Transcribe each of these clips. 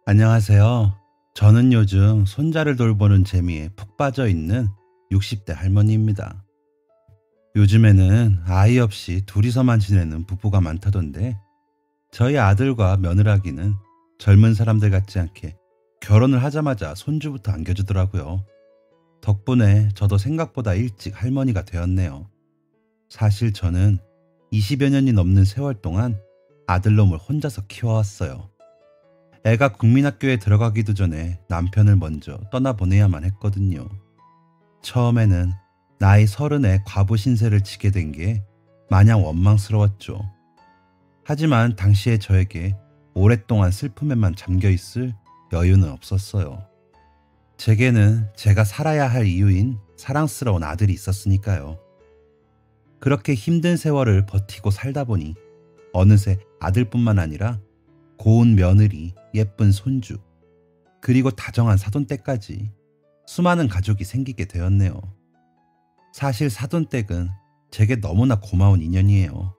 안녕하세요. 저는 요즘 손자를 돌보는 재미에 푹 빠져 있는 60대 할머니입니다. 요즘에는 아이 없이 둘이서만 지내는 부부가 많다던데, 저희 아들과 며느라기는 젊은 사람들 같지 않게 결혼을 하자마자 손주부터 안겨주더라고요. 덕분에 저도 생각보다 일찍 할머니가 되었네요. 사실 저는 20여 년이 넘는 세월 동안 아들놈을 혼자서 키워왔어요. 애가 국민학교에 들어가기도 전에 남편을 먼저 떠나보내야만 했거든요. 처음에는 나이 30에 과부 신세를 지게 된 게 마냥 원망스러웠죠. 하지만 당시에 저에게 오랫동안 슬픔에만 잠겨 있을 여유는 없었어요. 제게는 제가 살아야 할 이유인 사랑스러운 아들이 있었으니까요. 그렇게 힘든 세월을 버티고 살다 보니 어느새 아들뿐만 아니라 고운 며느리, 예쁜 손주, 그리고 다정한 사돈댁까지 수많은 가족이 생기게 되었네요. 사실 사돈댁은 제게 너무나 고마운 인연이에요.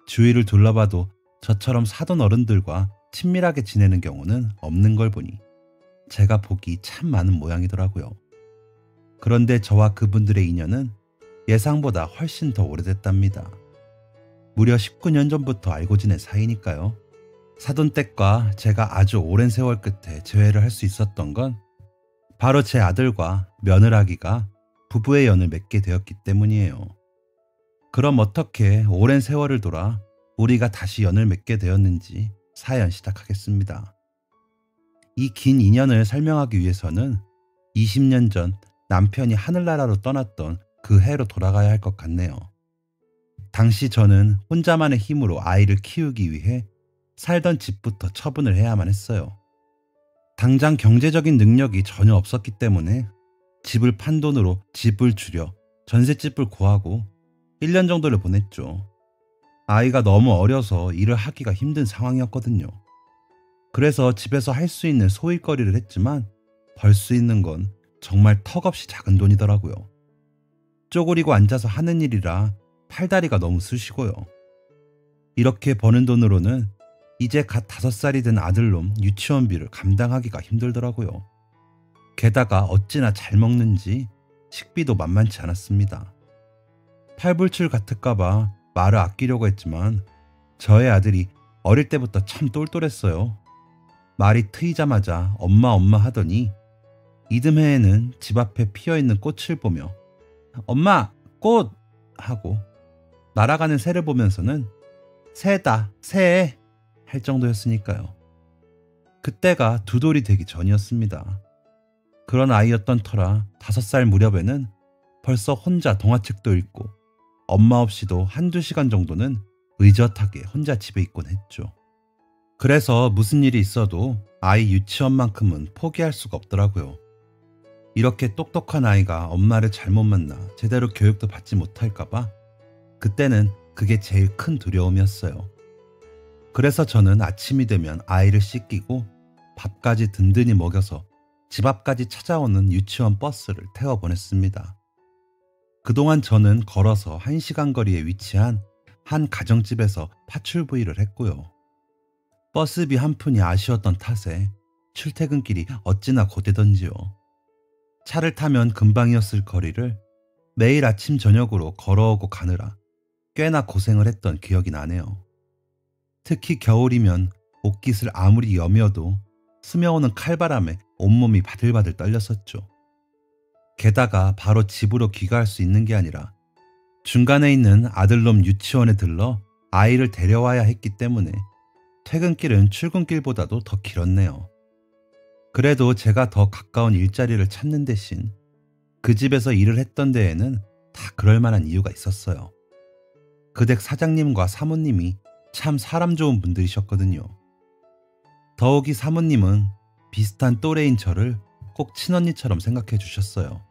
주위를 둘러봐도 저처럼 사돈 어른들과 친밀하게 지내는 경우는 없는 걸 보니 제가 복이 참 많은 모양이더라고요. 그런데 저와 그분들의 인연은 예상보다 훨씬 더 오래됐답니다. 무려 19년 전부터 알고 지낸 사이니까요. 사돈댁과 제가 아주 오랜 세월 끝에 재회를 할 수 있었던 건 바로 제 아들과 며느라기가 부부의 연을 맺게 되었기 때문이에요. 그럼 어떻게 오랜 세월을 돌아 우리가 다시 연을 맺게 되었는지 사연 시작하겠습니다. 이 긴 인연을 설명하기 위해서는 20년 전 남편이 하늘나라로 떠났던 그 해로 돌아가야 할 것 같네요. 당시 저는 혼자만의 힘으로 아이를 키우기 위해 살던 집부터 처분을 해야만 했어요. 당장 경제적인 능력이 전혀 없었기 때문에 집을 판 돈으로 집을 줄여 전셋집을 구하고 1년 정도를 보냈죠. 아이가 너무 어려서 일을 하기가 힘든 상황이었거든요. 그래서 집에서 할 수 있는 소일거리를 했지만 벌 수 있는 건 정말 턱없이 작은 돈이더라고요. 쪼그리고 앉아서 하는 일이라 팔다리가 너무 쑤시고요. 이렇게 버는 돈으로는 이제 갓 5살이 된 아들놈 유치원비를 감당하기가 힘들더라고요. 게다가 어찌나 잘 먹는지 식비도 만만치 않았습니다. 팔불출 같을까봐 말을 아끼려고 했지만 저의 아들이 어릴 때부터 참 똘똘했어요. 말이 트이자마자 엄마 엄마 하더니 이듬해에는 집 앞에 피어있는 꽃을 보며 엄마 꽃! 하고 날아가는 새를 보면서는 새다 새! 할 정도였으니까요. 그때가 2돌이 되기 전이었습니다. 그런 아이였던 터라 5살 무렵에는 벌써 혼자 동화책도 읽고 엄마 없이도 1~2시간 정도는 의젓하게 혼자 집에 있곤 했죠. 그래서 무슨 일이 있어도 아이 유치원만큼은 포기할 수가 없더라고요. 이렇게 똑똑한 아이가 엄마를 잘못 만나 제대로 교육도 받지 못할까봐 그때는 그게 제일 큰 두려움이었어요. 그래서 저는 아침이 되면 아이를 씻기고 밥까지 든든히 먹여서 집 앞까지 찾아오는 유치원 버스를 태워 보냈습니다. 그동안 저는 걸어서 1시간 거리에 위치한 한 가정집에서 파출부일을 했고요. 버스비 한 푼이 아쉬웠던 탓에 출퇴근길이 어찌나 고되던지요. 차를 타면 금방이었을 거리를 매일 아침 저녁으로 걸어오고 가느라 꽤나 고생을 했던 기억이 나네요. 특히 겨울이면 옷깃을 아무리 여며도 스며오는 칼바람에 온몸이 바들바들 떨렸었죠. 게다가 바로 집으로 귀가할 수 있는 게 아니라 중간에 있는 아들놈 유치원에 들러 아이를 데려와야 했기 때문에 퇴근길은 출근길보다도 더 길었네요. 그래도 제가 더 가까운 일자리를 찾는 대신 그 집에서 일을 했던 데에는 다 그럴 만한 이유가 있었어요. 그 댁 사장님과 사모님이 참 사람 좋은 분들이셨거든요. 더욱이 사모님은 비슷한 또래인 저를 꼭 친언니처럼 생각해 주셨어요.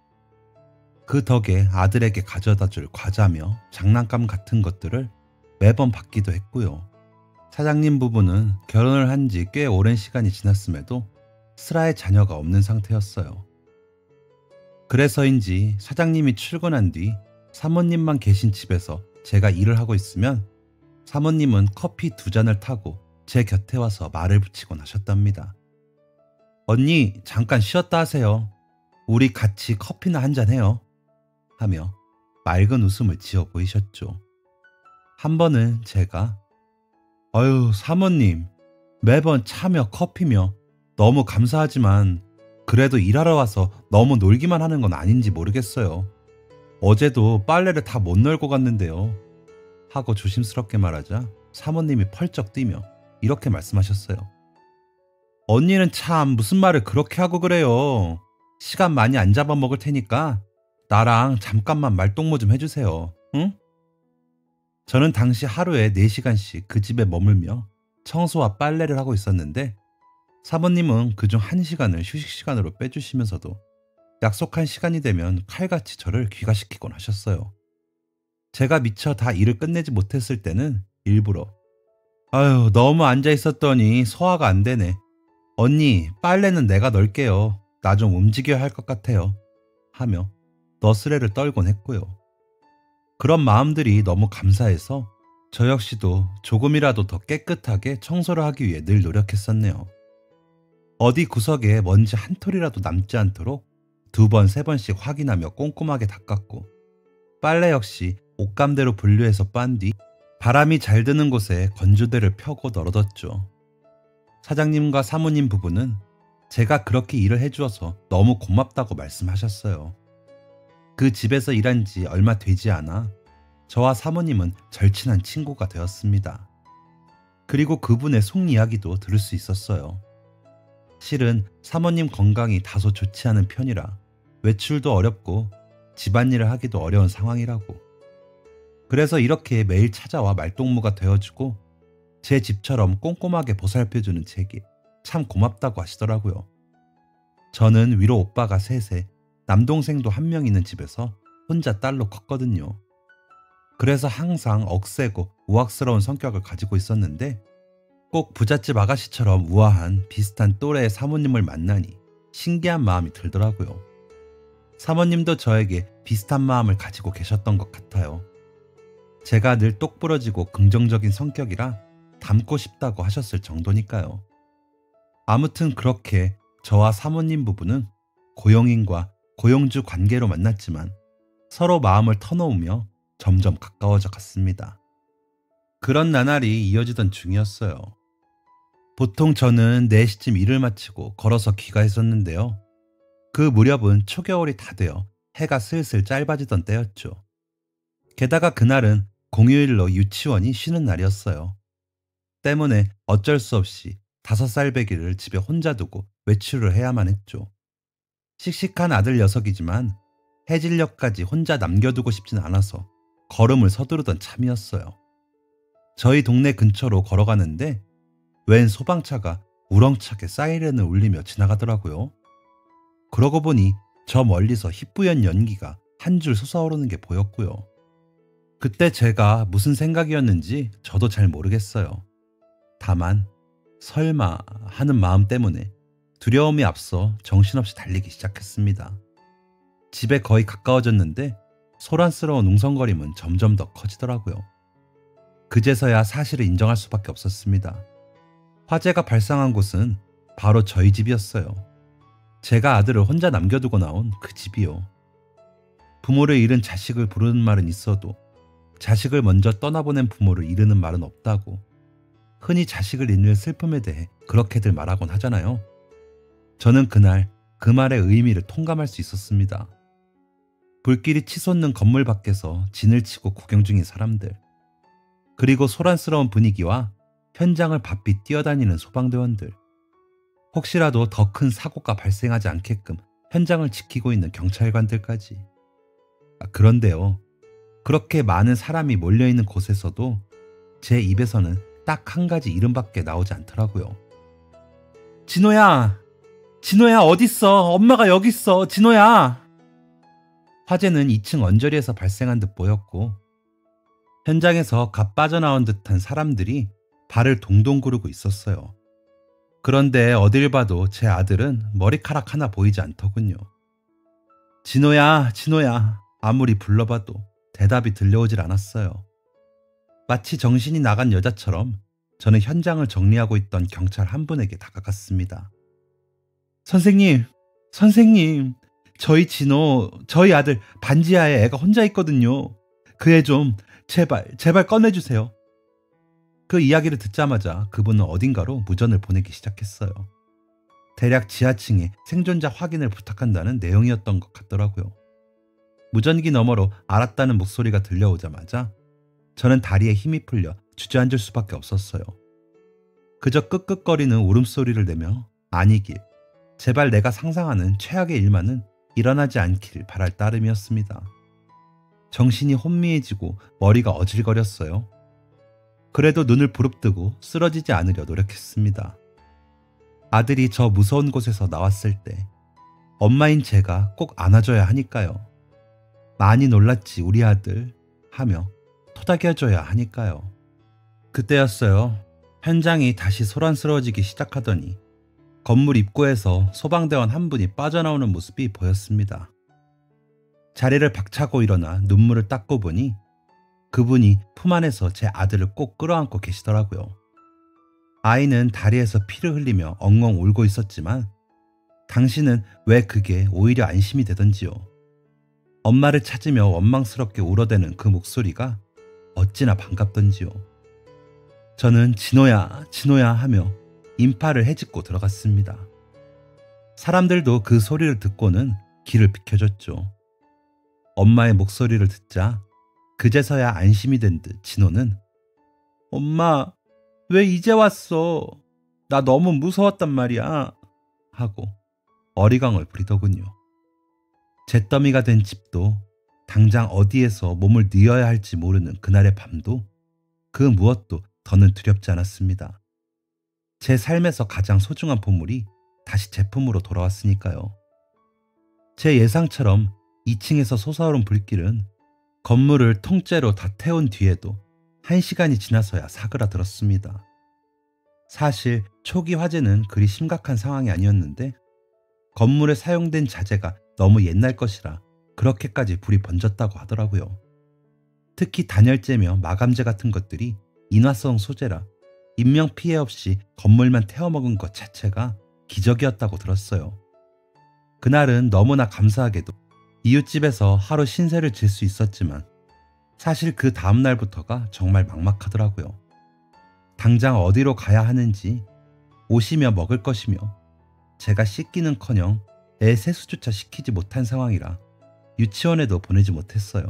그 덕에 아들에게 가져다 줄 과자며 장난감 같은 것들을 매번 받기도 했고요. 사장님 부부는 결혼을 한 지 꽤 오랜 시간이 지났음에도 슬아의 자녀가 없는 상태였어요. 그래서인지 사장님이 출근한 뒤 사모님만 계신 집에서 제가 일을 하고 있으면 사모님은 커피 2잔을 타고 제 곁에 와서 말을 붙이곤 하셨답니다. 언니, 잠깐 쉬었다 하세요. 우리 같이 커피나 한잔 해요. 하며 맑은 웃음을 지어 보이셨죠. 한 번은 제가 아유, 사모님, 매번 차며 커피며 너무 감사하지만 그래도 일하러 와서 너무 놀기만 하는 건 아닌지 모르겠어요. 어제도 빨래를 다 못 널고 갔는데요. 하고 조심스럽게 말하자 사모님이 펄쩍 뛰며 이렇게 말씀하셨어요. 언니는 참 무슨 말을 그렇게 하고 그래요. 시간 많이 안 잡아먹을 테니까 나랑 잠깐만 말동무 좀 해주세요. 응? 저는 당시 하루에 4시간씩 그 집에 머물며 청소와 빨래를 하고 있었는데 사모님은 그중 1시간을 휴식 시간으로 빼주시면서도 약속한 시간이 되면 칼같이 저를 귀가시키곤 하셨어요. 제가 미처 다 일을 끝내지 못했을 때는 일부러 아유, 너무 앉아 있었더니 소화가 안 되네. 언니, 빨래는 내가 널게요. 나 좀 움직여야 할 것 같아요. 하며 너스레를 떨곤 했고요. 그런 마음들이 너무 감사해서 저 역시도 조금이라도 더 깨끗하게 청소를 하기 위해 늘 노력했었네요. 어디 구석에 먼지 한 톨이라도 남지 않도록 2번, 3번씩 확인하며 꼼꼼하게 닦았고 빨래 역시 옷감대로 분류해서 빤 뒤 바람이 잘 드는 곳에 건조대를 펴고 널어뒀죠. 사장님과 사모님 부부는 제가 그렇게 일을 해주어서 너무 고맙다고 말씀하셨어요. 그 집에서 일한 지 얼마 되지 않아 저와 사모님은 절친한 친구가 되었습니다. 그리고 그분의 속 이야기도 들을 수 있었어요. 실은 사모님 건강이 다소 좋지 않은 편이라 외출도 어렵고 집안일을 하기도 어려운 상황이라고. 그래서 이렇게 매일 찾아와 말동무가 되어주고 제 집처럼 꼼꼼하게 보살펴주는 제게 참 고맙다고 하시더라고요. 저는 위로 오빠가 셋에 남동생도 1명 있는 집에서 혼자 딸로 컸거든요. 그래서 항상 억세고 우악스러운 성격을 가지고 있었는데 꼭 부잣집 아가씨처럼 우아한 비슷한 또래의 사모님을 만나니 신기한 마음이 들더라고요. 사모님도 저에게 비슷한 마음을 가지고 계셨던 것 같아요. 제가 늘 똑부러지고 긍정적인 성격이라 닮고 싶다고 하셨을 정도니까요. 아무튼 그렇게 저와 사모님 부부는 고용인과 고용주 관계로 만났지만 서로 마음을 터놓으며 점점 가까워져 갔습니다. 그런 나날이 이어지던 중이었어요. 보통 저는 4시쯤 일을 마치고 걸어서 귀가했었는데요. 그 무렵은 초겨울이 다 되어 해가 슬슬 짧아지던 때였죠. 게다가 그날은 공휴일로 유치원이 쉬는 날이었어요. 때문에 어쩔 수 없이 5살배기를 집에 혼자 두고 외출을 해야만 했죠. 씩씩한 아들 녀석이지만 해질녘까지 혼자 남겨두고 싶진 않아서 걸음을 서두르던 참이었어요. 저희 동네 근처로 걸어가는데 웬 소방차가 우렁차게 사이렌을 울리며 지나가더라고요. 그러고 보니 저 멀리서 희뿌연 연기가 한 줄 솟아오르는 게 보였고요. 그때 제가 무슨 생각이었는지 저도 잘 모르겠어요. 다만 설마 하는 마음 때문에 두려움이 앞서 정신없이 달리기 시작했습니다. 집에 거의 가까워졌는데 소란스러운 웅성거림은 점점 더 커지더라고요. 그제서야 사실을 인정할 수밖에 없었습니다. 화재가 발생한 곳은 바로 저희 집이었어요. 제가 아들을 혼자 남겨두고 나온 그 집이요. 부모를 잃은 자식을 부르는 말은 있어도 자식을 먼저 떠나보낸 부모를 이르는 말은 없다고 흔히 자식을 잃는 슬픔에 대해 그렇게들 말하곤 하잖아요. 저는 그날 그 말의 의미를 통감할 수 있었습니다. 불길이 치솟는 건물 밖에서 진을 치고 구경 중인 사람들, 그리고 소란스러운 분위기와 현장을 바삐 뛰어다니는 소방대원들, 혹시라도 더 큰 사고가 발생하지 않게끔 현장을 지키고 있는 경찰관들까지. 그런데요, 그렇게 많은 사람이 몰려있는 곳에서도 제 입에서는 딱 한 가지 이름밖에 나오지 않더라고요. 진호야! 진호야, 어딨어? 엄마가 여기 있어! 진호야! 화재는 2층 언저리에서 발생한 듯 보였고 현장에서 갓 빠져나온 듯한 사람들이 발을 동동 구르고 있었어요. 그런데 어딜 봐도 제 아들은 머리카락 하나 보이지 않더군요. 진호야, 진호야, 아무리 불러봐도 대답이 들려오질 않았어요. 마치 정신이 나간 여자처럼 저는 현장을 정리하고 있던 경찰 한 분에게 다가갔습니다. 선생님, 선생님, 저희 아들 반지하에 애가 혼자 있거든요. 그 애 좀 제발 꺼내주세요. 그 이야기를 듣자마자 그분은 어딘가로 무전을 보내기 시작했어요. 대략 지하층에 생존자 확인을 부탁한다는 내용이었던 것 같더라고요. 무전기 너머로 알았다는 목소리가 들려오자마자 저는 다리에 힘이 풀려 주저앉을 수밖에 없었어요. 그저 끄끄거리는 울음소리를 내며 아니길, 제발 내가 상상하는 최악의 일만은 일어나지 않길 바랄 따름이었습니다. 정신이 혼미해지고 머리가 어질거렸어요. 그래도 눈을 부릅뜨고 쓰러지지 않으려 노력했습니다. 아들이 저 무서운 곳에서 나왔을 때 엄마인 제가 꼭 안아줘야 하니까요. 많이 놀랐지 우리 아들 하며 토닥여줘야 하니까요. 그때였어요. 현장이 다시 소란스러워지기 시작하더니 건물 입구에서 소방대원 한 분이 빠져나오는 모습이 보였습니다. 자리를 박차고 일어나 눈물을 닦고 보니 그분이 품 안에서 제 아들을 꼭 끌어안고 계시더라고요. 아이는 다리에서 피를 흘리며 엉엉 울고 있었지만 당신은 왜 그게 오히려 안심이 되던지요. 엄마를 찾으며 원망스럽게 울어대는 그 목소리가 어찌나 반갑던지요. 저는 진호야 하며 인파를 헤집고 들어갔습니다. 사람들도 그 소리를 듣고는 길을 비켜줬죠. 엄마의 목소리를 듣자 그제서야 안심이 된 듯 진호는 엄마, 왜 이제 왔어? 나 너무 무서웠단 말이야. 하고 어리광을 부리더군요. 잿더미가 된 집도 당장 어디에서 몸을 뉘어야 할지 모르는 그날의 밤도 그 무엇도 더는 두렵지 않았습니다. 제 삶에서 가장 소중한 보물이 다시 제 품으로 돌아왔으니까요. 제 예상처럼 2층에서 솟아오른 불길은 건물을 통째로 다 태운 뒤에도 1시간이 지나서야 사그라들었습니다. 사실 초기 화재는 그리 심각한 상황이 아니었는데 건물에 사용된 자재가 너무 옛날 것이라 그렇게까지 불이 번졌다고 하더라고요. 특히 단열재며 마감재 같은 것들이 인화성 소재라 인명피해 없이 건물만 태워먹은 것 자체가 기적이었다고 들었어요. 그날은 너무나 감사하게도 이웃집에서 하루 신세를 질 수 있었지만 사실 그 다음날부터가 정말 막막하더라고요. 당장 어디로 가야 하는지, 옷이며 먹을 것이며 제가 씻기는커녕 애 세수조차 시키지 못한 상황이라 유치원에도 보내지 못했어요.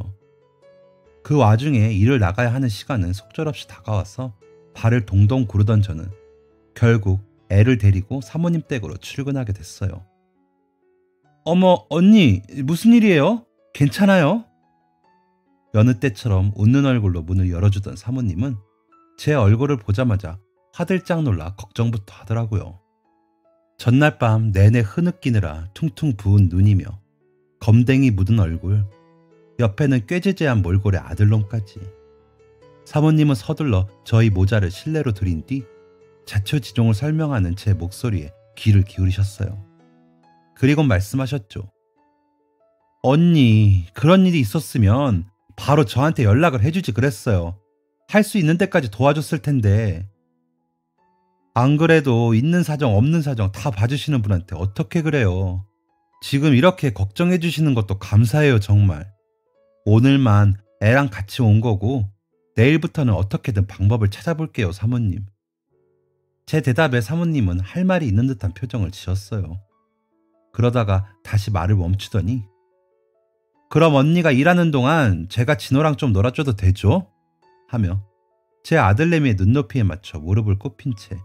그 와중에 일을 나가야 하는 시간은 속절없이 다가와서 발을 동동 구르던 저는 결국 애를 데리고 사모님 댁으로 출근하게 됐어요. 어머, 언니, 무슨 일이에요? 괜찮아요? 여느 때처럼 웃는 얼굴로 문을 열어주던 사모님은 제 얼굴을 보자마자 화들짝 놀라 걱정부터 하더라고요. 전날 밤 내내 흐느끼느라 퉁퉁 부은 눈이며 검댕이 묻은 얼굴, 옆에는 꾀지지한 몰골의 아들놈까지. 사모님은 서둘러 저희 모자를 실내로 들인 뒤 자초지종을 설명하는 제 목소리에 귀를 기울이셨어요. 그리고 말씀하셨죠. 언니, 그런 일이 있었으면 바로 저한테 연락을 해주지 그랬어요. 할 수 있는 데까지 도와줬을 텐데. 안 그래도 있는 사정 없는 사정 다 봐주시는 분한테 어떻게 그래요. 지금 이렇게 걱정해 주시는 것도 감사해요 정말. 오늘만 애랑 같이 온 거고 내일부터는 어떻게든 방법을 찾아볼게요 사모님. 제 대답에 사모님은 할 말이 있는 듯한 표정을 지었어요. 그러다가 다시 말을 멈추더니 그럼 언니가 일하는 동안 제가 진호랑 좀 놀아줘도 되죠? 하며 제 아들내미의 눈높이에 맞춰 무릎을 꼽힌 채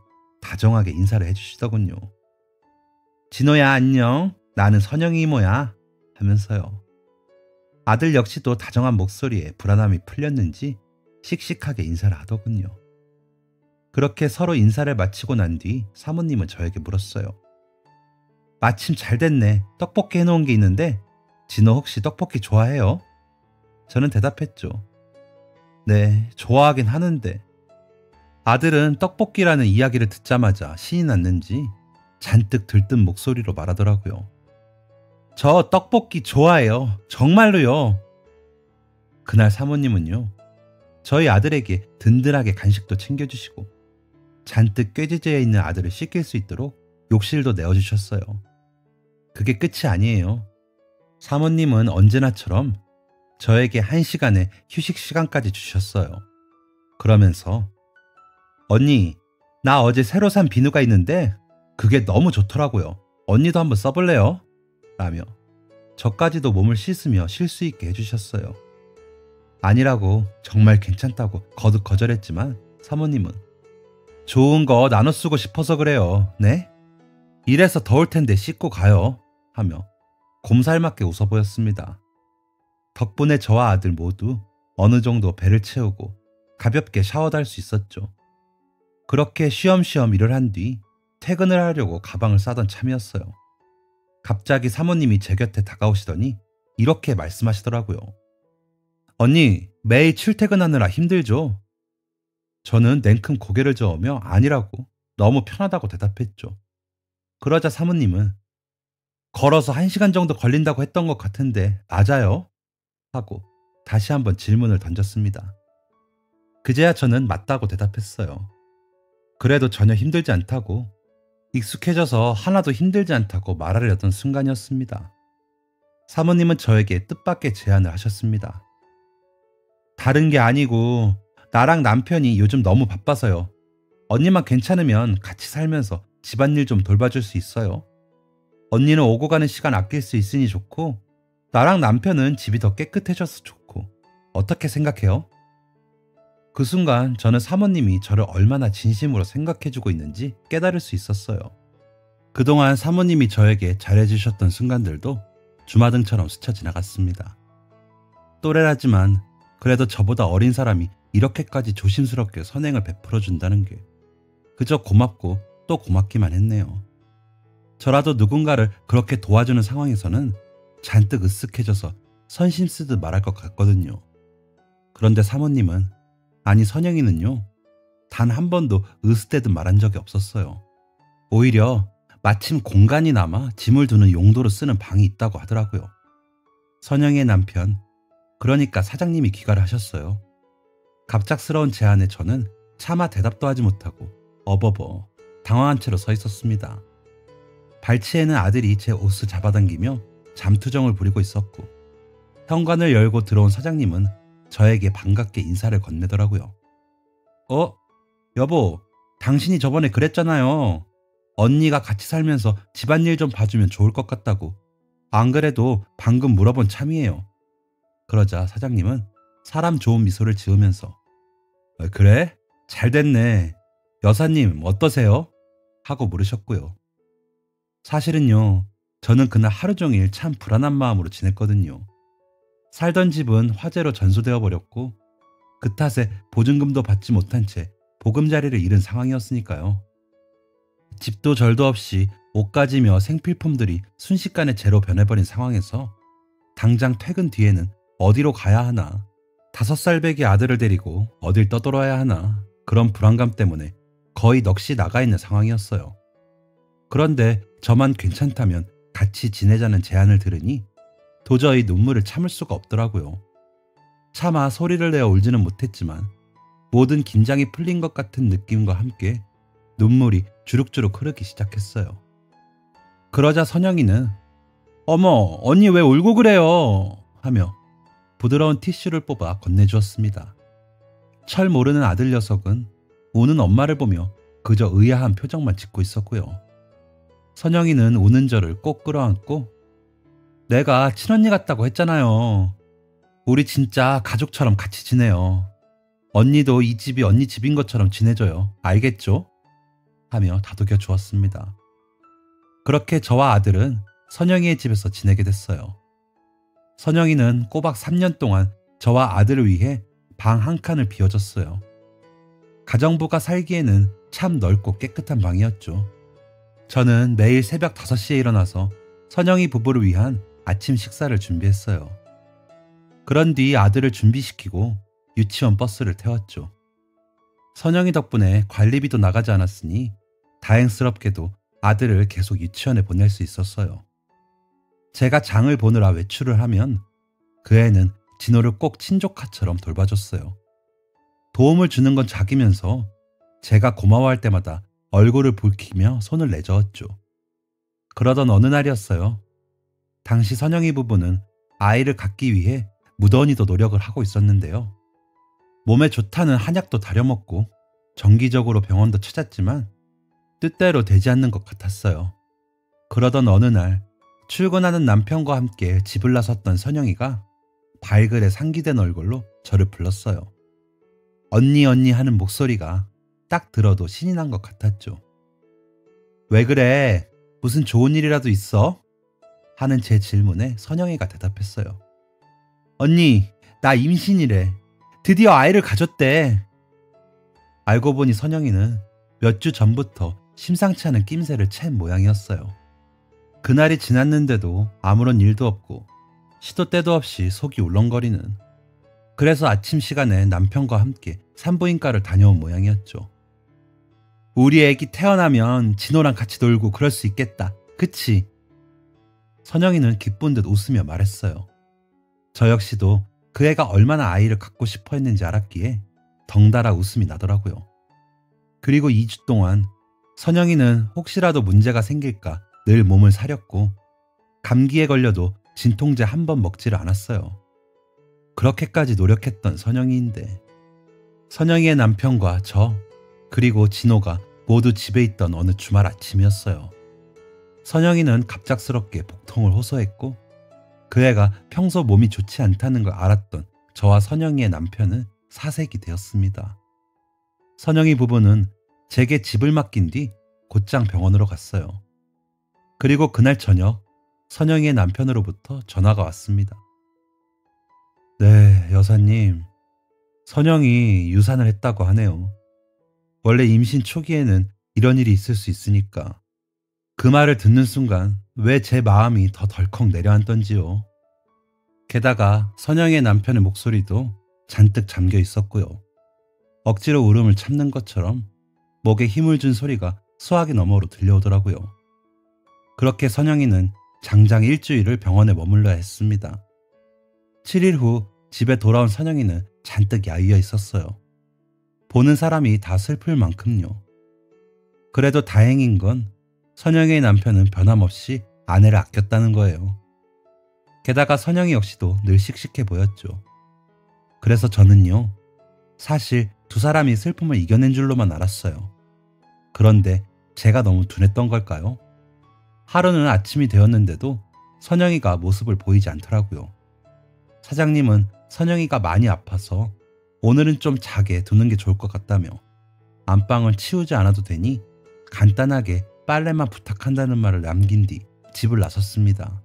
다정하게 인사를 해주시더군요. 진호야 안녕, 나는 선영이 이모야 하면서요. 아들 역시도 다정한 목소리에 불안함이 풀렸는지 씩씩하게 인사를 하더군요. 그렇게 서로 인사를 마치고 난 뒤 사모님은 저에게 물었어요. 마침 잘 됐네. 떡볶이 해놓은 게 있는데 진호 혹시 떡볶이 좋아해요? 저는 대답했죠. 네, 좋아하긴 하는데. 아들은 떡볶이라는 이야기를 듣자마자 신이 났는지 잔뜩 들뜬 목소리로 말하더라고요. 저 떡볶이 좋아해요. 정말로요. 그날 사모님은요, 저희 아들에게 든든하게 간식도 챙겨주시고 잔뜩 꾀지지에 있는 아들을 씻길 수 있도록 욕실도 내어주셨어요. 그게 끝이 아니에요. 사모님은 언제나처럼 저에게 1시간의 휴식 시간까지 주셨어요. 그러면서 언니, 나 어제 새로 산 비누가 있는데 그게 너무 좋더라고요. 언니도 한번 써볼래요? 라며 저까지도 몸을 씻으며 쉴 수 있게 해주셨어요. 아니라고 정말 괜찮다고 거듭 거절했지만 사모님은 좋은 거 나눠 쓰고 싶어서 그래요. 네? 이래서 더울 텐데 씻고 가요. 하며 곰살맞게 웃어 보였습니다. 덕분에 저와 아들 모두 어느 정도 배를 채우고 가볍게 샤워도 할 수 있었죠. 그렇게 쉬엄쉬엄 일을 한 뒤 퇴근을 하려고 가방을 싸던 참이었어요. 갑자기 사모님이 제 곁에 다가오시더니 이렇게 말씀하시더라고요. 언니, 매일 출퇴근하느라 힘들죠? 저는 냉큼 고개를 저으며 아니라고 너무 편하다고 대답했죠. 그러자 사모님은 걸어서 1시간 정도 걸린다고 했던 것 같은데 맞아요? 하고 다시 한번 질문을 던졌습니다. 그제야 저는 맞다고 대답했어요. 그래도 전혀 힘들지 않다고, 익숙해져서 하나도 힘들지 않다고 말하려던 순간이었습니다. 사모님은 저에게 뜻밖의 제안을 하셨습니다. 다른 게 아니고 나랑 남편이 요즘 너무 바빠서요. 언니만 괜찮으면 같이 살면서 집안일 좀 돌봐줄 수 있어요. 언니는 오고 가는 시간 아낄 수 있으니 좋고 나랑 남편은 집이 더 깨끗해져서 좋고 어떻게 생각해요? 그 순간 저는 사모님이 저를 얼마나 진심으로 생각해주고 있는지 깨달을 수 있었어요. 그동안 사모님이 저에게 잘해주셨던 순간들도 주마등처럼 스쳐 지나갔습니다. 또래라지만 그래도 저보다 어린 사람이 이렇게까지 조심스럽게 선행을 베풀어준다는 게 그저 고맙고 또 고맙기만 했네요. 저라도 누군가를 그렇게 도와주는 상황에서는 잔뜩 으쓱해져서 선심 쓰듯 말할 것 같거든요. 그런데 사모님은, 아니 선영이는요, 단 한 번도 으스대듯 말한 적이 없었어요. 오히려 마침 공간이 남아 짐을 두는 용도로 쓰는 방이 있다고 하더라고요. 선영이의 남편, 그러니까 사장님이 귀가를 하셨어요. 갑작스러운 제안에 저는 차마 대답도 하지 못하고 어버버 당황한 채로 서 있었습니다. 발치에는 아들이 제 옷을 잡아당기며 잠투정을 부리고 있었고 현관을 열고 들어온 사장님은 저에게 반갑게 인사를 건네더라고요. 여보, 당신이 저번에 그랬잖아요. 언니가 같이 살면서 집안일 좀 봐주면 좋을 것 같다고. 안 그래도 방금 물어본 참이에요. 그러자 사장님은 사람 좋은 미소를 지으면서 그래? 잘 됐네. 여사님 어떠세요? 하고 물으셨고요. 사실은요, 저는 그날 하루 종일 참 불안한 마음으로 지냈거든요. 살던 집은 화재로 전소되어 버렸고 그 탓에 보증금도 받지 못한 채 보금자리를 잃은 상황이었으니까요. 집도 절도 없이 옷가지며 생필품들이 순식간에 재로 변해버린 상황에서 당장 퇴근 뒤에는 어디로 가야 하나, 5살 배기 아들을 데리고 어딜 떠돌아야 하나, 그런 불안감 때문에 거의 넋이 나가 있는 상황이었어요. 그런데 저만 괜찮다면 같이 지내자는 제안을 들으니 도저히 눈물을 참을 수가 없더라고요. 차마 소리를 내어 울지는 못했지만 모든 긴장이 풀린 것 같은 느낌과 함께 눈물이 주룩주룩 흐르기 시작했어요. 그러자 선영이는 어머, 언니 왜 울고 그래요? 하며 부드러운 티슈를 뽑아 건네주었습니다. 철 모르는 아들 녀석은 우는 엄마를 보며 그저 의아한 표정만 짓고 있었고요. 선영이는 우는 저를 꼭 끌어안고 내가 친언니 같다고 했잖아요. 우리 진짜 가족처럼 같이 지내요. 언니도 이 집이 언니 집인 것처럼 지내줘요. 알겠죠? 하며 다독여 주었습니다. 그렇게 저와 아들은 선영이의 집에서 지내게 됐어요. 선영이는 꼬박 3년 동안 저와 아들을 위해 방 한 칸을 비워줬어요. 가정부가 살기에는 참 넓고 깨끗한 방이었죠. 저는 매일 새벽 5시에 일어나서 선영이 부부를 위한 아침 식사를 준비했어요. 그런 뒤 아들을 준비시키고 유치원 버스를 태웠죠. 선영이 덕분에 관리비도 나가지 않았으니 다행스럽게도 아들을 계속 유치원에 보낼 수 있었어요. 제가 장을 보느라 외출을 하면 그 애는 진호를 꼭 친조카처럼 돌봐줬어요. 도움을 주는 건 자기면서 제가 고마워할 때마다 얼굴을 붉히며 손을 내저었죠. 그러던 어느 날이었어요. 당시 선영이 부부는 아이를 갖기 위해 무더니도 노력을 하고 있었는데요. 몸에 좋다는 한약도 다려먹고 정기적으로 병원도 찾았지만 뜻대로 되지 않는 것 같았어요. 그러던 어느 날 출근하는 남편과 함께 집을 나섰던 선영이가 발그레 상기된 얼굴로 저를 불렀어요. 언니 언니 하는 목소리가 딱 들어도 신이 난 것 같았죠. 왜 그래? 무슨 좋은 일이라도 있어? 하는 제 질문에 선영이가 대답했어요. 언니, 나 임신이래. 드디어 아이를 가졌대. 알고 보니 선영이는 몇 주 전부터 심상치 않은 낌새를 챈 모양이었어요. 그날이 지났는데도 아무런 일도 없고 시도 때도 없이 속이 울렁거리는, 그래서 아침 시간에 남편과 함께 산부인과를 다녀온 모양이었죠. 우리 애기 태어나면 진호랑 같이 놀고 그럴 수 있겠다. 그치? 선영이는 기쁜 듯 웃으며 말했어요. 저 역시도 그 애가 얼마나 아이를 갖고 싶어 했는지 알았기에 덩달아 웃음이 나더라고요. 그리고 2주 동안 선영이는 혹시라도 문제가 생길까 늘 몸을 사렸고 감기에 걸려도 진통제 한 번 먹지를 않았어요. 그렇게까지 노력했던 선영이인데 선영이의 남편과 저 그리고 진호가 모두 집에 있던 어느 주말 아침이었어요. 선영이는 갑작스럽게 복통을 호소했고 그 애가 평소 몸이 좋지 않다는 걸 알았던 저와 선영이의 남편은 사색이 되었습니다. 선영이 부부는 제게 집을 맡긴 뒤 곧장 병원으로 갔어요. 그리고 그날 저녁 선영이의 남편으로부터 전화가 왔습니다. 네, 여사님. 선영이 유산을 했다고 하네요. 원래 임신 초기에는 이런 일이 있을 수 있으니까. 그 말을 듣는 순간 왜 제 마음이 더 덜컥 내려앉던지요. 게다가 선영의 남편의 목소리도 잔뜩 잠겨 있었고요. 억지로 울음을 참는 것처럼 목에 힘을 준 소리가 수화기 너머로 들려오더라고요. 그렇게 선영이는 장장 일주일을 병원에 머물러야 했습니다. 7일 후 집에 돌아온 선영이는 잔뜩 야위어 있었어요. 보는 사람이 다 슬플 만큼요. 그래도 다행인 건 선영이의 남편은 변함없이 아내를 아꼈다는 거예요. 게다가 선영이 역시도 늘 씩씩해 보였죠. 그래서 저는요, 사실 두 사람이 슬픔을 이겨낸 줄로만 알았어요. 그런데 제가 너무 둔했던 걸까요? 하루는 아침이 되었는데도 선영이가 모습을 보이지 않더라고요. 사장님은 선영이가 많이 아파서 오늘은 좀 자게 두는 게 좋을 것 같다며 안방을 치우지 않아도 되니 간단하게 빨래만 부탁한다는 말을 남긴 뒤 집을 나섰습니다.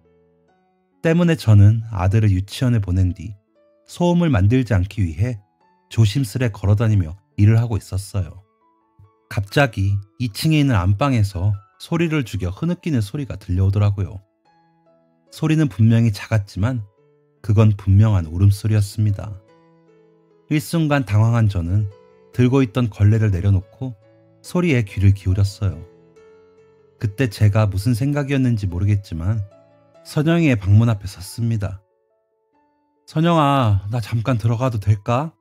때문에 저는 아들을 유치원에 보낸 뒤 소음을 만들지 않기 위해 조심스레 걸어다니며 일을 하고 있었어요. 갑자기 2층에 있는 안방에서 소리를 죽여 흐느끼는 소리가 들려오더라고요. 소리는 분명히 작았지만 그건 분명한 울음소리였습니다. 일순간 당황한 저는 들고 있던 걸레를 내려놓고 소리에 귀를 기울였어요. 그때 제가 무슨 생각이었는지 모르겠지만 선영이의 방문 앞에 섰습니다. 선영아, 나 잠깐 들어가도 될까?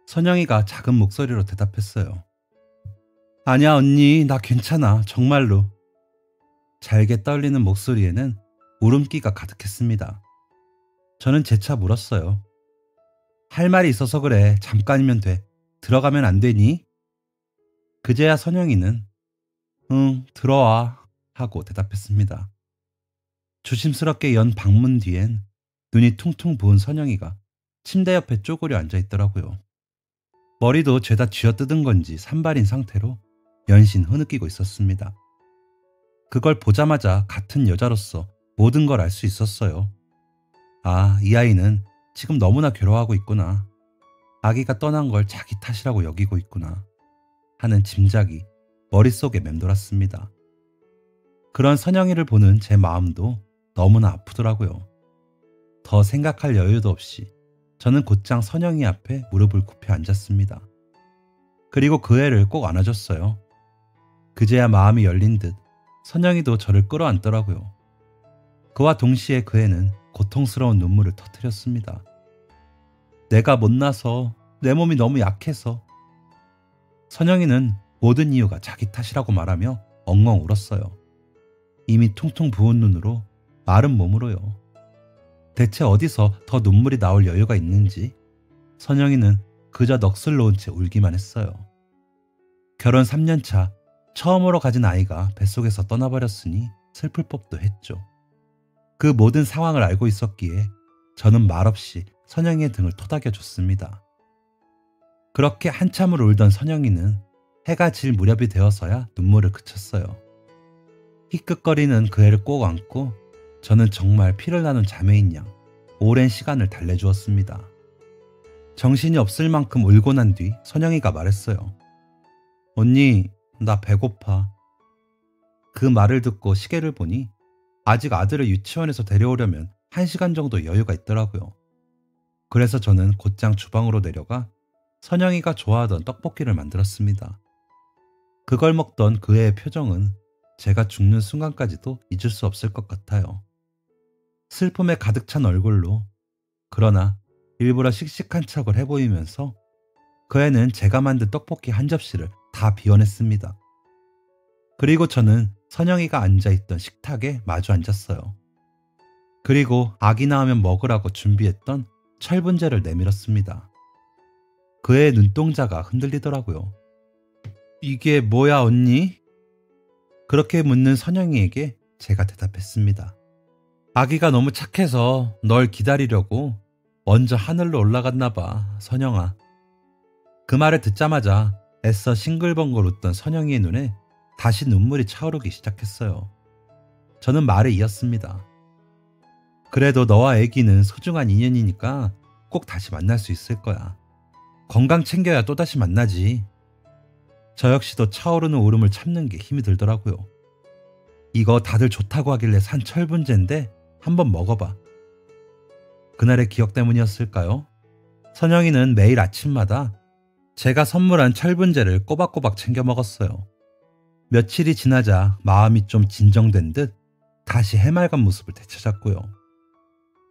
선영이가 작은 목소리로 대답했어요. 아니야 언니, 나 괜찮아, 정말로. 잘게 떨리는 목소리에는 울음기가 가득했습니다. 저는 재차 물었어요. 할 말이 있어서 그래, 잠깐이면 돼. 들어가면 안 되니? 그제야 선영이는 응, 들어와 하고 대답했습니다. 조심스럽게 연 방문 뒤엔 눈이 퉁퉁 부은 선영이가 침대 옆에 쪼그려 앉아 있더라고요. 머리도 죄다 쥐어뜯은 건지 산발인 상태로 연신 흐느끼고 있었습니다. 그걸 보자마자 같은 여자로서 모든 걸 알 수 있었어요. 아, 이 아이는 지금 너무나 괴로워하고 있구나. 아기가 떠난 걸 자기 탓이라고 여기고 있구나 하는 짐작이 머릿속에 맴돌았습니다. 그런 선영이를 보는 제 마음도 너무나 아프더라고요. 더 생각할 여유도 없이 저는 곧장 선영이 앞에 무릎을 굽혀 앉았습니다. 그리고 그 애를 꼭 안아줬어요. 그제야 마음이 열린 듯 선영이도 저를 끌어안더라고요. 그와 동시에 그 애는 고통스러운 눈물을 터뜨렸습니다. 내가 못나서, 내 몸이 너무 약해서. 선영이는 모든 이유가 자기 탓이라고 말하며 엉엉 울었어요. 이미 퉁퉁 부은 눈으로 마른 몸으로요. 대체 어디서 더 눈물이 나올 여유가 있는지 선영이는 그저 넋을 놓은 채 울기만 했어요. 결혼 3년 차 처음으로 가진 아이가 뱃속에서 떠나버렸으니 슬플 법도 했죠. 그 모든 상황을 알고 있었기에 저는 말없이 선영이의 등을 토닥여줬습니다. 그렇게 한참을 울던 선영이는 해가 질 무렵이 되어서야 눈물을 그쳤어요. 희끗거리는 그 애를 꼭 안고 저는 정말 피를 나눈 자매인 양 오랜 시간을 달래주었습니다. 정신이 없을 만큼 울고 난 뒤 선영이가 말했어요. 언니, 나 배고파. 그 말을 듣고 시계를 보니 아직 아들을 유치원에서 데려오려면 1시간 정도 여유가 있더라고요. 그래서 저는 곧장 주방으로 내려가 선영이가 좋아하던 떡볶이를 만들었습니다. 그걸 먹던 그 애의 표정은 제가 죽는 순간까지도 잊을 수 없을 것 같아요. 슬픔에 가득 찬 얼굴로, 그러나 일부러 씩씩한 척을 해보이면서 그 애는 제가 만든 떡볶이 한 접시를 다 비워냈습니다. 그리고 저는 선영이가 앉아있던 식탁에 마주 앉았어요. 그리고 아기 낳으면 먹으라고 준비했던 철분제를 내밀었습니다. 그의 눈동자가 흔들리더라고요. 이게 뭐야 언니? 그렇게 묻는 선영이에게 제가 대답했습니다. 아기가 너무 착해서 널 기다리려고 먼저 하늘로 올라갔나 봐, 선영아. 그 말을 듣자마자 애써 싱글벙글 웃던 선영이의 눈에 다시 눈물이 차오르기 시작했어요. 저는 말을 이었습니다. 그래도 너와 애기는 소중한 인연이니까 꼭 다시 만날 수 있을 거야. 건강 챙겨야 또다시 만나지. 저 역시도 차오르는 울음을 참는 게 힘이 들더라고요. 이거 다들 좋다고 하길래 산 철분제인데 한번 먹어봐. 그날의 기억 때문이었을까요? 선영이는 매일 아침마다 제가 선물한 철분제를 꼬박꼬박 챙겨 먹었어요. 며칠이 지나자 마음이 좀 진정된 듯 다시 해맑은 모습을 되찾았고요.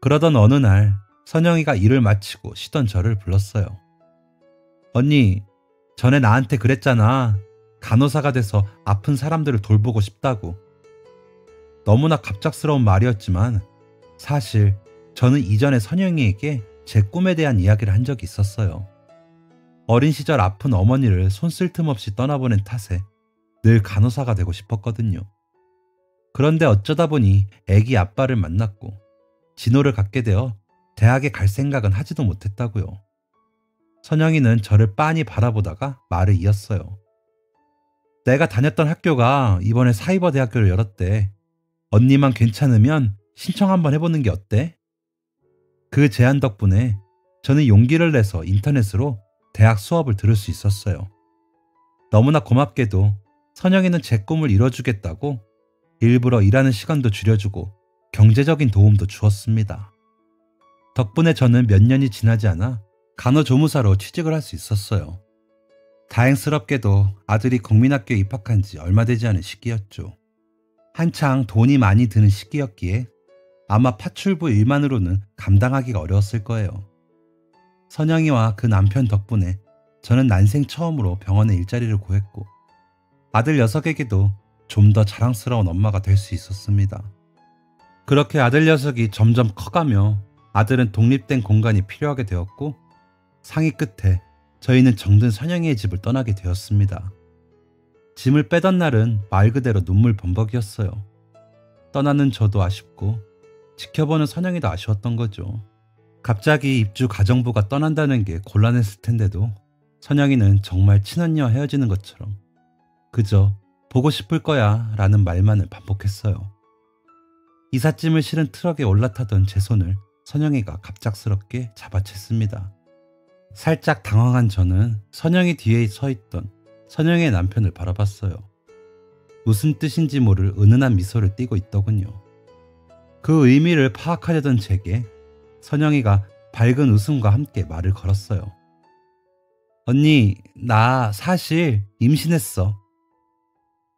그러던 어느 날 선영이가 일을 마치고 쉬던 저를 불렀어요. 언니, 전에 나한테 그랬잖아. 간호사가 돼서 아픈 사람들을 돌보고 싶다고. 너무나 갑작스러운 말이었지만 사실 저는 이전에 선영이에게 제 꿈에 대한 이야기를 한 적이 있었어요. 어린 시절 아픈 어머니를 손 쓸 틈 없이 떠나보낸 탓에 늘 간호사가 되고 싶었거든요. 그런데 어쩌다 보니 아기 아빠를 만났고 진호를 갖게 되어 대학에 갈 생각은 하지도 못했다고요. 선영이는 저를 빤히 바라보다가 말을 이었어요. 내가 다녔던 학교가 이번에 사이버 대학교를 열었대. 언니만 괜찮으면 신청 한번 해보는 게 어때? 그 제안 덕분에 저는 용기를 내서 인터넷으로 대학 수업을 들을 수 있었어요. 너무나 고맙게도 선영이는 제 꿈을 이뤄주겠다고 일부러 일하는 시간도 줄여주고 경제적인 도움도 주었습니다. 덕분에 저는 몇 년이 지나지 않아 간호조무사로 취직을 할 수 있었어요. 다행스럽게도 아들이 국민학교에 입학한 지 얼마 되지 않은 시기였죠. 한창 돈이 많이 드는 시기였기에 아마 파출부 일만으로는 감당하기가 어려웠을 거예요. 선영이와 그 남편 덕분에 저는 난생 처음으로 병원에 일자리를 구했고 아들 녀석에게도 좀 더 자랑스러운 엄마가 될 수 있었습니다. 그렇게 아들 녀석이 점점 커가며 아들은 독립된 공간이 필요하게 되었고 상의 끝에 저희는 정든 선영이의 집을 떠나게 되었습니다. 짐을 빼던 날은 말 그대로 눈물 범벅이었어요. 떠나는 저도 아쉽고 지켜보는 선영이도 아쉬웠던 거죠. 갑자기 입주 가정부가 떠난다는 게 곤란했을 텐데도 선영이는 정말 친언니와 헤어지는 것처럼 그저 보고 싶을 거야 라는 말만을 반복했어요. 이삿짐을 실은 트럭에 올라타던 제 손을 선영이가 갑작스럽게 잡아챘습니다. 살짝 당황한 저는 선영이 뒤에 서 있던 선영이의 남편을 바라봤어요. 무슨 뜻인지 모를 은은한 미소를 띠고 있더군요. 그 의미를 파악하려던 제게 선영이가 밝은 웃음과 함께 말을 걸었어요. 언니, 나 사실 임신했어.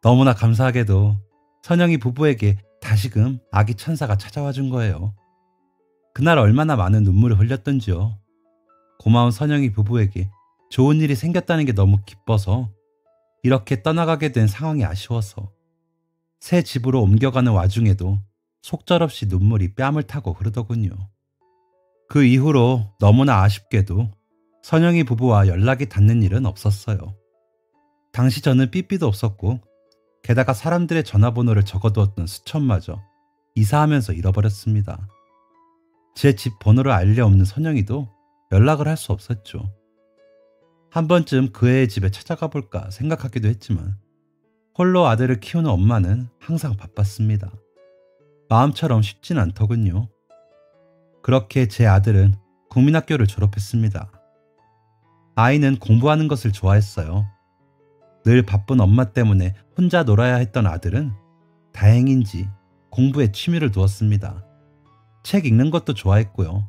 너무나 감사하게도 선영이 부부에게 다시금 아기 천사가 찾아와 준 거예요. 그날 얼마나 많은 눈물을 흘렸던지요. 고마운 선영이 부부에게 좋은 일이 생겼다는 게 너무 기뻐서 이렇게 떠나가게 된 상황이 아쉬워서 새 집으로 옮겨가는 와중에도 속절없이 눈물이 뺨을 타고 흐르더군요. 그 이후로 너무나 아쉽게도 선영이 부부와 연락이 닿는 일은 없었어요. 당시 저는 삐삐도 없었고 게다가 사람들의 전화번호를 적어두었던 수첩마저 이사하면서 잃어버렸습니다. 제 집 번호를 알 리 없는 선영이도 연락을 할 수 없었죠. 한 번쯤 그 애의 집에 찾아가 볼까 생각하기도 했지만 홀로 아들을 키우는 엄마는 항상 바빴습니다. 마음처럼 쉽진 않더군요. 그렇게 제 아들은 국민학교를 졸업했습니다. 아이는 공부하는 것을 좋아했어요. 늘 바쁜 엄마 때문에 혼자 놀아야 했던 아들은 다행인지 공부에 취미를 두었습니다. 책 읽는 것도 좋아했고요.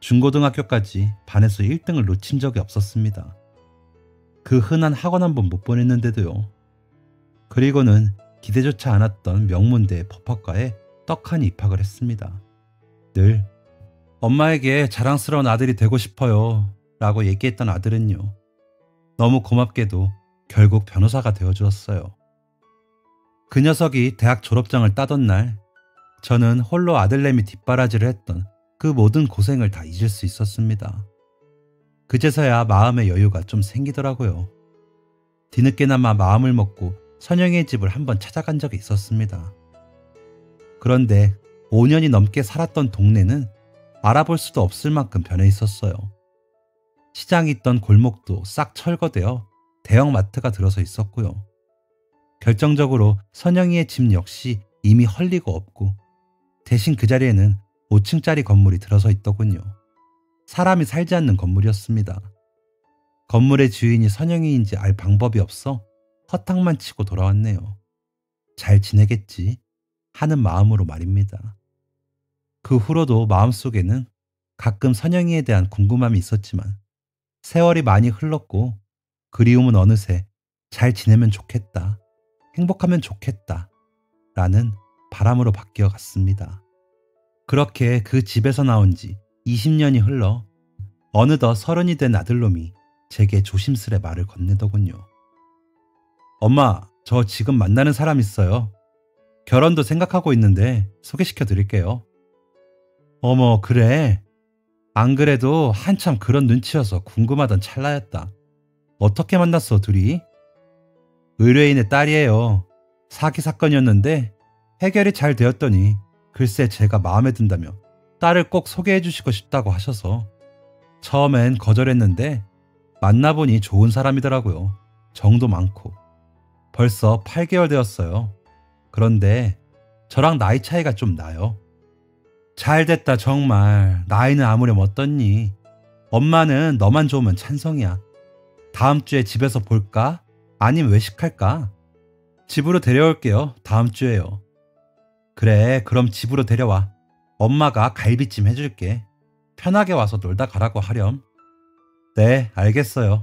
중고등학교까지 반에서 1등을 놓친 적이 없었습니다. 그 흔한 학원 한 번 못 보냈는데도요. 그리고는 기대조차 않았던 명문대 법학과에 떡하니 입학을 했습니다. 늘 엄마에게 자랑스러운 아들이 되고 싶어요 라고 얘기했던 아들은요. 너무 고맙게도 결국 변호사가 되어주었어요. 그 녀석이 대학 졸업장을 따던 날 저는 홀로 아들내미 뒷바라지를 했던 그 모든 고생을 다 잊을 수 있었습니다. 그제서야 마음의 여유가 좀 생기더라고요. 뒤늦게나마 마음을 먹고 선영이의 집을 한번 찾아간 적이 있었습니다. 그런데 5년이 넘게 살았던 동네는 알아볼 수도 없을 만큼 변해 있었어요. 시장이 있던 골목도 싹 철거되어 대형마트가 들어서 있었고요. 결정적으로 선영이의 집 역시 이미 헐리고 없고 대신 그 자리에는 5층짜리 건물이 들어서 있더군요. 사람이 살지 않는 건물이었습니다. 건물의 주인이 선영이인지 알 방법이 없어 허탕만 치고 돌아왔네요. 잘 지내겠지 하는 마음으로 말입니다. 그 후로도 마음속에는 가끔 선영이에 대한 궁금함이 있었지만 세월이 많이 흘렀고 그리움은 어느새 잘 지내면 좋겠다, 행복하면 좋겠다 라는 바람으로 바뀌어 갔습니다. 그렇게 그 집에서 나온 지 20년이 흘러 어느덧 30이 된 아들놈이 제게 조심스레 말을 건네더군요. 엄마, 저 지금 만나는 사람 있어요. 결혼도 생각하고 있는데 소개시켜 드릴게요. 어머, 그래? 안 그래도 한참 그런 눈치여서 궁금하던 찰나였다. 어떻게 만났어, 둘이? 의뢰인의 딸이에요. 사기 사건이었는데 해결이 잘 되었더니 글쎄 제가 마음에 든다며 딸을 꼭 소개해 주시고 싶다고 하셔서 처음엔 거절했는데 만나보니 좋은 사람이더라고요. 정도 많고. 벌써 8개월 되었어요. 그런데 저랑 나이 차이가 좀 나요. 잘됐다 정말. 나이는 아무렴 어떻니? 엄마는 너만 좋으면 찬성이야. 다음 주에 집에서 볼까? 아님 외식할까? 집으로 데려올게요. 다음 주에요. 그래, 그럼 집으로 데려와. 엄마가 갈비찜 해줄게. 편하게 와서 놀다 가라고 하렴. 네, 알겠어요.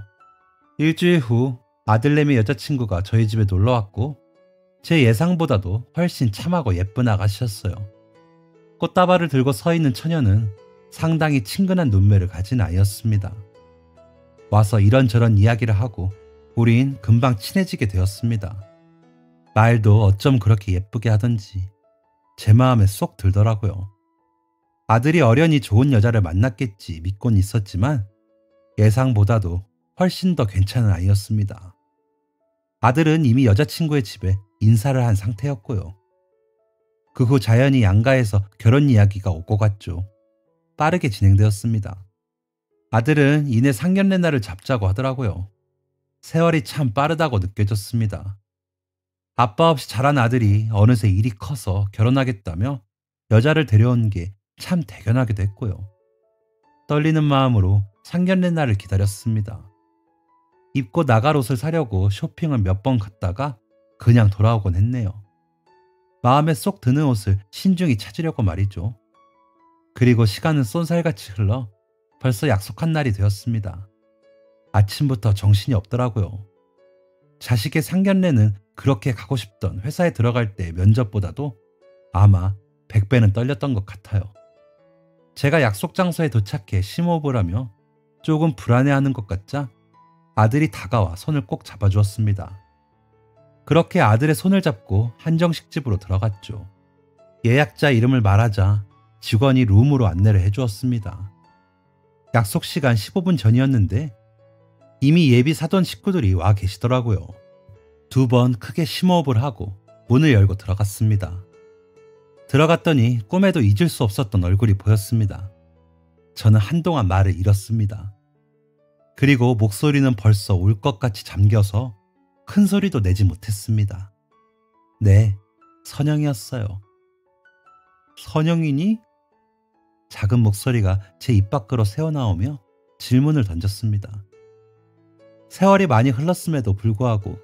일주일 후 아들내미 여자친구가 저희 집에 놀러왔고 제 예상보다도 훨씬 참하고 예쁜 아가씨였어요. 꽃다발을 들고 서 있는 처녀는 상당히 친근한 눈매를 가진 아이였습니다. 와서 이런저런 이야기를 하고 우린 금방 친해지게 되었습니다. 말도 어쩜 그렇게 예쁘게 하던지 제 마음에 쏙 들더라고요. 아들이 어련히 좋은 여자를 만났겠지 믿곤 있었지만 예상보다도 훨씬 더 괜찮은 아이였습니다. 아들은 이미 여자친구의 집에 인사를 한 상태였고요. 그 후 자연히 양가에서 결혼 이야기가 오고 갔죠. 빠르게 진행되었습니다. 아들은 이내 상견례 날을 잡자고 하더라고요. 세월이 참 빠르다고 느껴졌습니다. 아빠 없이 자란 아들이 어느새 일이 커서 결혼하겠다며 여자를 데려온 게 참 대견하기도 했고요. 떨리는 마음으로 상견례 날을 기다렸습니다. 입고 나갈 옷을 사려고 쇼핑을 몇 번 갔다가 그냥 돌아오곤 했네요. 마음에 쏙 드는 옷을 신중히 찾으려고 말이죠. 그리고 시간은 쏜살같이 흘러 벌써 약속한 날이 되었습니다. 아침부터 정신이 없더라고요. 자식의 상견례는 그렇게 가고 싶던 회사에 들어갈 때 면접보다도 아마 100배는 떨렸던 것 같아요. 제가 약속 장소에 도착해 심호흡을 하며 조금 불안해하는 것 같자 아들이 다가와 손을 꼭 잡아주었습니다. 그렇게 아들의 손을 잡고 한정식 집으로 들어갔죠. 예약자 이름을 말하자 직원이 룸으로 안내를 해주었습니다. 약속 시간 15분 전이었는데 이미 예비 사돈 식구들이 와 계시더라고요. 2번 크게 심호흡을 하고 문을 열고 들어갔습니다. 들어갔더니 꿈에도 잊을 수 없었던 얼굴이 보였습니다. 저는 한동안 말을 잃었습니다. 그리고 목소리는 벌써 울것같이 잠겨서 큰 소리도 내지 못했습니다. 네, 선영이었어요. 선영이니? 작은 목소리가 제 입 밖으로 새어나오며 질문을 던졌습니다. 세월이 많이 흘렀음에도 불구하고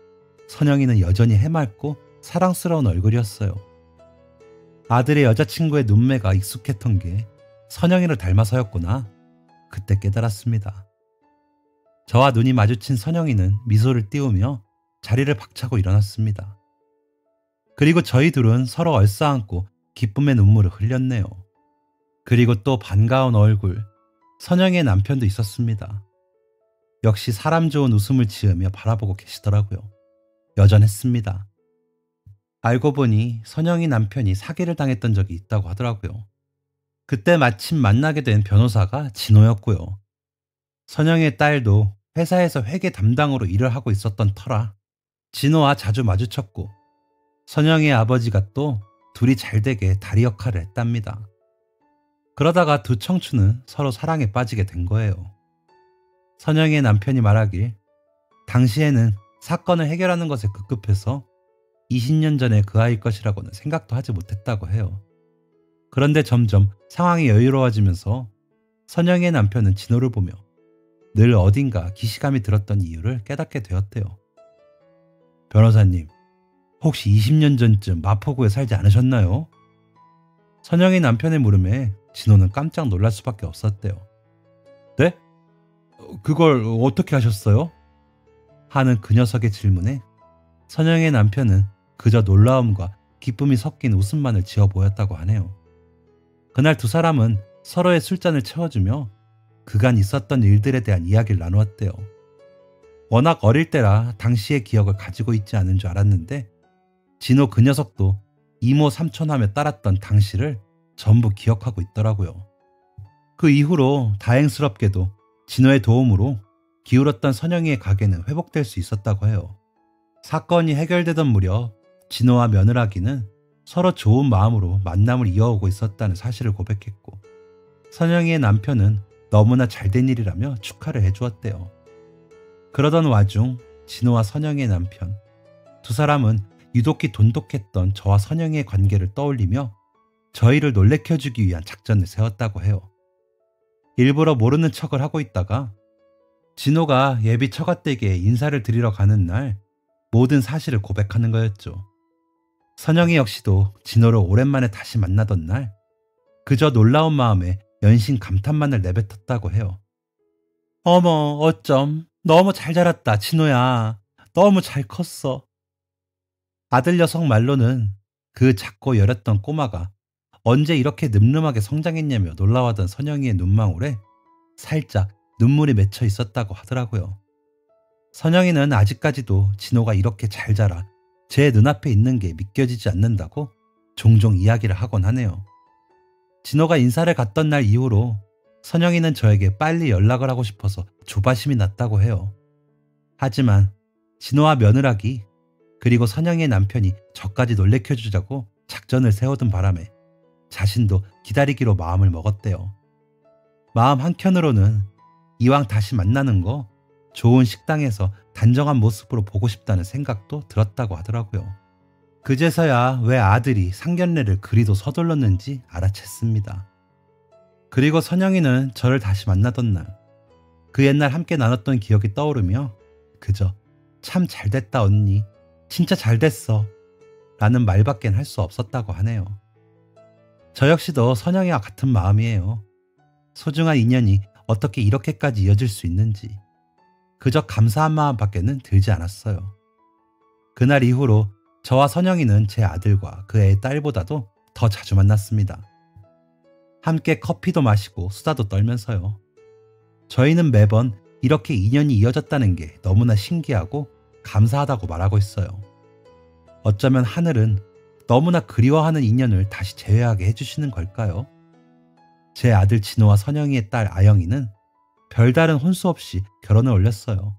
선영이는 여전히 해맑고 사랑스러운 얼굴이었어요. 아들의 여자친구의 눈매가 익숙했던 게 선영이를 닮아서였구나. 그때 깨달았습니다. 저와 눈이 마주친 선영이는 미소를 띄우며 자리를 박차고 일어났습니다. 그리고 저희 둘은 서로 얼싸안고 기쁨의 눈물을 흘렸네요. 그리고 또 반가운 얼굴, 선영이의 남편도 있었습니다. 역시 사람 좋은 웃음을 지으며 바라보고 계시더라고요. 여전했습니다. 알고 보니 선영이 남편이 사기를 당했던 적이 있다고 하더라고요. 그때 마침 만나게 된 변호사가 진호였고요. 선영의 딸도 회사에서 회계 담당으로 일을 하고 있었던 터라 진호와 자주 마주쳤고 선영의 아버지가 또 둘이 잘되게 다리 역할을 했답니다. 그러다가 두 청춘은 서로 사랑에 빠지게 된 거예요. 선영의 남편이 말하길 당시에는 사건을 해결하는 것에 급급해서 20년 전에 그 아이일 것이라고는 생각도 하지 못했다고 해요. 그런데 점점 상황이 여유로워지면서 선영의 남편은 진호를 보며 늘 어딘가 기시감이 들었던 이유를 깨닫게 되었대요. 변호사님, 혹시 20년 전쯤 마포구에 살지 않으셨나요? 선영의 남편의 물음에 진호는 깜짝 놀랄 수밖에 없었대요. 네? 그걸 어떻게 하셨어요? 하는 그 녀석의 질문에 선영의 남편은 그저 놀라움과 기쁨이 섞인 웃음만을 지어 보였다고 하네요. 그날 두 사람은 서로의 술잔을 채워주며 그간 있었던 일들에 대한 이야기를 나누었대요. 워낙 어릴 때라 당시의 기억을 가지고 있지 않은 줄 알았는데 진호 그 녀석도 이모 삼촌하며 따랐던 당시를 전부 기억하고 있더라고요. 그 이후로 다행스럽게도 진호의 도움으로 기울었던 선영이의 가게는 회복될 수 있었다고 해요. 사건이 해결되던 무렵 진호와 며느라기는 서로 좋은 마음으로 만남을 이어오고 있었다는 사실을 고백했고 선영이의 남편은 너무나 잘된 일이라며 축하를 해주었대요. 그러던 와중 진호와 선영이의 남편 두 사람은 유독히 돈독했던 저와 선영이의 관계를 떠올리며 저희를 놀래켜주기 위한 작전을 세웠다고 해요. 일부러 모르는 척을 하고 있다가 진호가 예비 처가댁에 인사를 드리러 가는 날 모든 사실을 고백하는 거였죠. 선영이 역시도 진호를 오랜만에 다시 만나던 날 그저 놀라운 마음에 연신 감탄만을 내뱉었다고 해요. 어머 어쩜 너무 잘 자랐다 진호야. 너무 잘 컸어. 아들 녀석 말로는 그 작고 여렸던 꼬마가 언제 이렇게 늠름하게 성장했냐며 놀라워하던 선영이의 눈망울에 살짝 눈물이 맺혀 있었다고 하더라고요. 선영이는 아직까지도 진호가 이렇게 잘 자라 제 눈앞에 있는 게 믿겨지지 않는다고 종종 이야기를 하곤 하네요. 진호가 인사를 갔던 날 이후로 선영이는 저에게 빨리 연락을 하고 싶어서 조바심이 났다고 해요. 하지만 진호와 며느라기 그리고 선영이의 남편이 저까지 놀래켜주자고 작전을 세우던 바람에 자신도 기다리기로 마음을 먹었대요. 마음 한켠으로는 이왕 다시 만나는 거 좋은 식당에서 단정한 모습으로 보고 싶다는 생각도 들었다고 하더라고요. 그제서야 왜 아들이 상견례를 그리도 서둘렀는지 알아챘습니다. 그리고 선영이는 저를 다시 만나던 날 그 옛날 함께 나눴던 기억이 떠오르며 그저 참 잘됐다 언니, 진짜 잘됐어 라는 말밖엔 할 수 없었다고 하네요. 저 역시도 선영이와 같은 마음이에요. 소중한 인연이 어떻게 이렇게까지 이어질 수 있는지 그저 감사한 마음밖에는 들지 않았어요. 그날 이후로 저와 선영이는 제 아들과 그 애의 딸보다도 더 자주 만났습니다. 함께 커피도 마시고 수다도 떨면서요. 저희는 매번 이렇게 인연이 이어졌다는 게 너무나 신기하고 감사하다고 말하고 있어요. 어쩌면 하늘은 너무나 그리워하는 인연을 다시 재회하게 해주시는 걸까요? 제 아들 진호와 선영이의 딸 아영이는 별다른 혼수 없이 결혼을 올렸어요.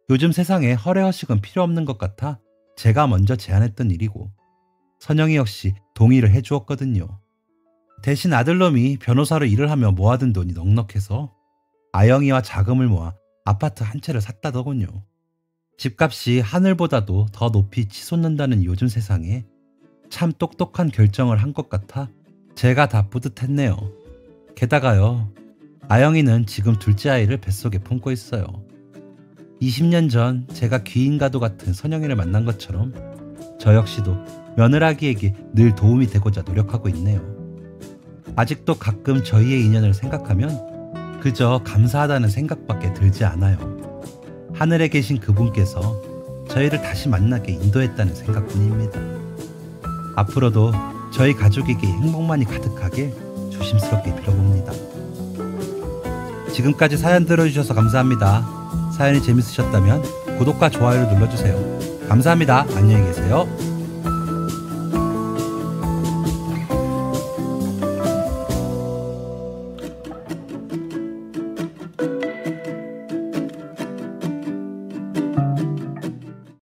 요즘 세상에 허례허식은 필요 없는 것 같아 제가 먼저 제안했던 일이고 선영이 역시 동의를 해주었거든요. 대신 아들놈이 변호사로 일을 하며 모아둔 돈이 넉넉해서 아영이와 자금을 모아 아파트 한 채를 샀다더군요. 집값이 하늘보다도 더 높이 치솟는다는 요즘 세상에 참 똑똑한 결정을 한 것 같아 제가 다 뿌듯했네요. 게다가요, 아영이는 지금 둘째 아이를 뱃속에 품고 있어요. 20년 전 제가 귀인과도 같은 선영이를 만난 것처럼 저 역시도 며느라기에게 늘 도움이 되고자 노력하고 있네요. 아직도 가끔 저희의 인연을 생각하면 그저 감사하다는 생각밖에 들지 않아요. 하늘에 계신 그분께서 저희를 다시 만나게 인도했다는 생각뿐입니다. 앞으로도 저희 가족에게 행복만이 가득하게 조심스럽게 빌어봅니다. 지금까지 사연 들어주셔서 감사합니다. 사연이 재밌으셨다면 구독과 좋아요를 눌러주세요. 감사합니다. 안녕히 계세요.